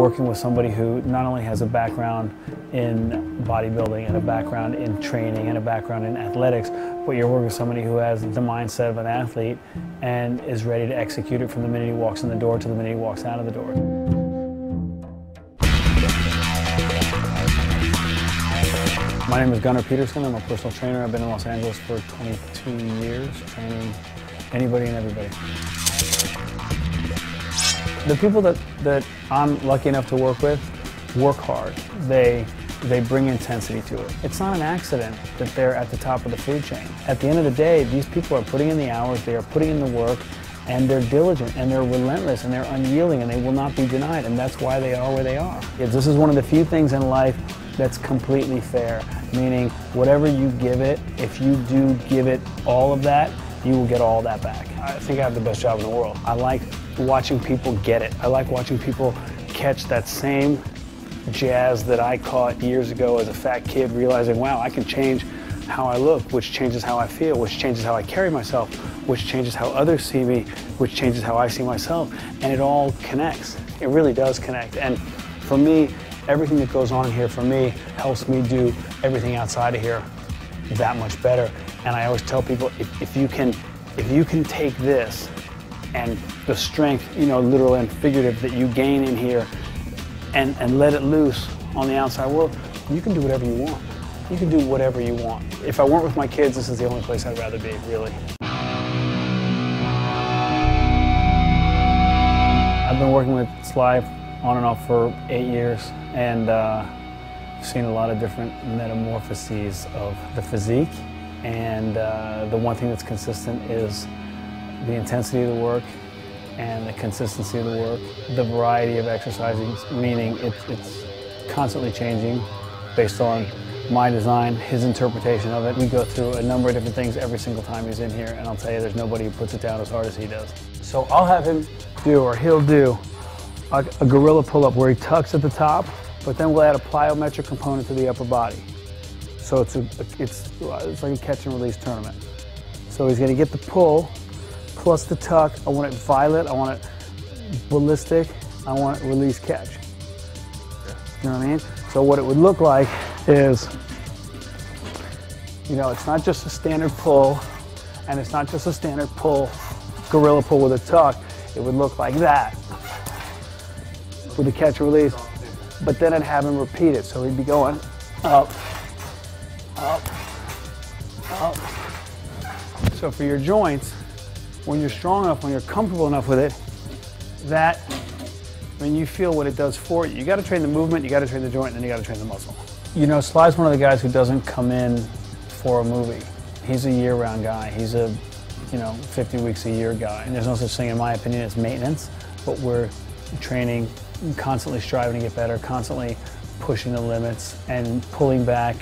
working with somebody who not only has a background in bodybuilding and a background in training and a background in athletics, but you're working with somebody who has the mindset of an athlete and is ready to execute it from the minute he walks in the door to the minute he walks out of the door. My name is Gunnar Peterson. I'm a personal trainer. I've been in Los Angeles for 22 years, training anybody and everybody. The people that I'm lucky enough to work with work hard. They bring intensity to it. It's not an accident that they're at the top of the food chain. At the end of the day, these people are putting in the hours, they are putting in the work, and they're diligent, and they're relentless, and they're unyielding, and they will not be denied, and that's why they are where they are. This is one of the few things in life that's completely fair, meaning whatever you give it, if you do give it all of that, you will get all that back. I think I have the best job in the world. I like watching people get it. I like watching people catch that same jazz that I caught years ago as a fat kid, realizing, wow, I can change how I look, which changes how I feel, which changes how I carry myself, which changes how others see me, which changes how I see myself, and it all connects. It really does connect. And for me, everything that goes on in here for me helps me do everything outside of here that much better. And I always tell people, if you can take this and the strength, you know, literal and figurative, that you gain in here and let it loose on the outside world, you can do whatever you want. You can do whatever you want. If I weren't with my kids, this is the only place I'd rather be, really. I've been working with Sly on and off for 8 years, and seen a lot of different metamorphoses of the physique. And the one thing that's consistent is the intensity of the work and the consistency of the work. The variety of exercising, meaning it's constantly changing based on my design, his interpretation of it. We go through a number of different things every single time he's in here, and I'll tell you, there's nobody who puts it down as hard as he does. So I'll have him do, or he'll do, a gorilla pull-up where he tucks at the top, but then we'll add a plyometric component to the upper body. So it's like a catch and release tournament. So he's gonna get the pull plus the tuck. I want it violent, I want it ballistic, I want it release catch. You know what I mean? So what it would look like is, you know, it's not just a standard pull, and it's not just a standard pull, gorilla pull with a tuck. It would look like that with a catch and release. But then I'd have him repeat it. So he'd be going up, up, up. So for your joints, when you're strong enough, when you're comfortable enough with it, that, when you feel what it does for you, you got to train the movement, you got to train the joint, and then you got to train the muscle. You know, Sly's one of the guys who doesn't come in for a movie. He's a year-round guy. He's a, 50 weeks a year guy. And there's no such thing, in my opinion, as maintenance, but we're training, constantly striving to get better, constantly pushing the limits and pulling back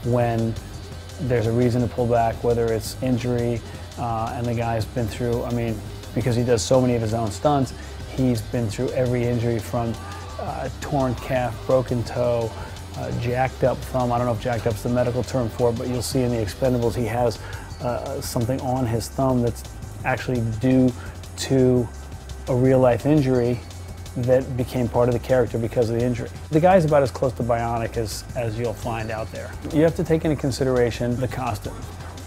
when there's a reason to pull back, whether it's injury, and the guy's been through, because he does so many of his own stunts, he's been through every injury from torn calf, broken toe, jacked up thumb. I don't know if jacked up's the medical term for it, but you'll see in the Expendables he has something on his thumb that's actually due to a real-life injury that became part of the character because of the injury. The guy's about as close to bionic as you'll find out there. You have to take into consideration the costume.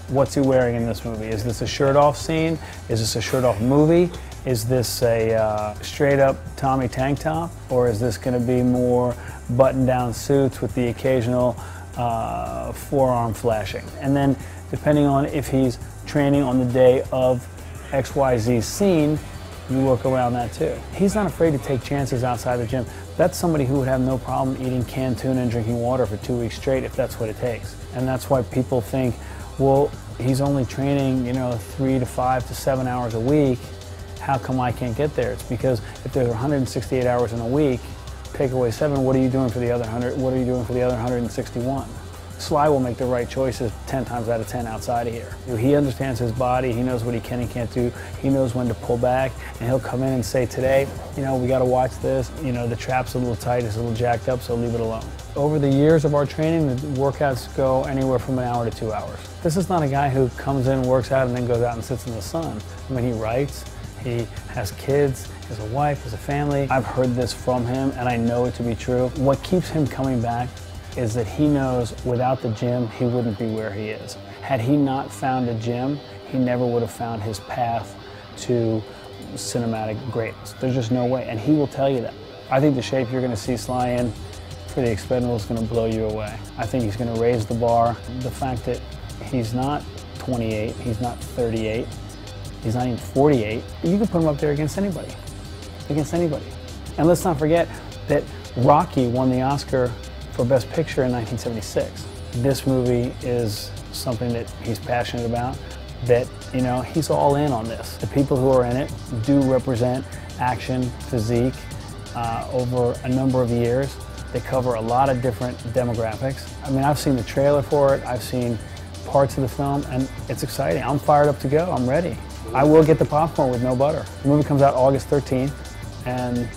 What's he wearing in this movie? Is this a shirt-off scene? Is this a shirt-off movie? Is this a straight-up Tommy tank top? Or is this going to be more button-down suits with the occasional forearm flashing? And then, depending on if he's training on the day of XYZ scene, you work around that too. He's not afraid to take chances outside the gym. That's somebody who would have no problem eating canned tuna and drinking water for 2 weeks straight if that's what it takes. And that's why people think, well, he's only training, 3 to 5 to 7 hours a week. How come I can't get there? It's because if there's 168 hours in a week, take away 7, what are you doing for the other 100? What are you doing for the other 161? Sly will make the right choices 10 times out of 10 outside of here. He understands his body, he knows what he can and can't do, he knows when to pull back, and he'll come in and say, today, we gotta watch this, the trap's a little tight, it's a little jacked up, so leave it alone. Over the years of our training, the workouts go anywhere from 1 hour to 2 hours. This is not a guy who comes in, works out, and then goes out and sits in the sun. He writes, He has kids, has a wife, has a family. I've heard this from him and I know it to be true. What keeps him coming back is that he knows without the gym, he wouldn't be where he is. Had he not found a gym, he never would have found his path to cinematic greatness. There's just no way, and he will tell you that. I think the shape you're gonna see Sly in for the Expendables is gonna blow you away. I think he's gonna raise the bar. The fact that he's not 28, he's not 38, he's not even 48, you can put him up there against anybody. And let's not forget that Rocky won the Oscar for Best Picture in 1976. This movie is something that he's passionate about, that, you know, he's all in on this. The people who are in it do represent action, physique, over a number of years. They cover a lot of different demographics. I mean, I've seen the trailer for it, I've seen parts of the film, and it's exciting. I'm fired up to go, I'm ready. I will get the popcorn with no butter. The movie comes out August 13th, and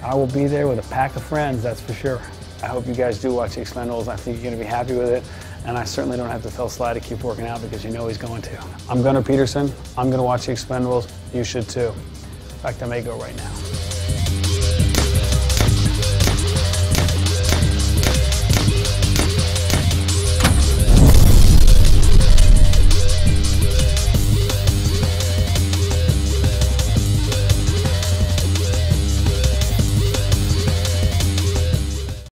I will be there with a pack of friends, that's for sure. I hope you guys do watch The Expendables. I think you're going to be happy with it. And I certainly don't have to tell Sly to keep working out because you know he's going to. I'm Gunnar Peterson. I'm going to watch The Expendables. You should too. In fact, I may go right now.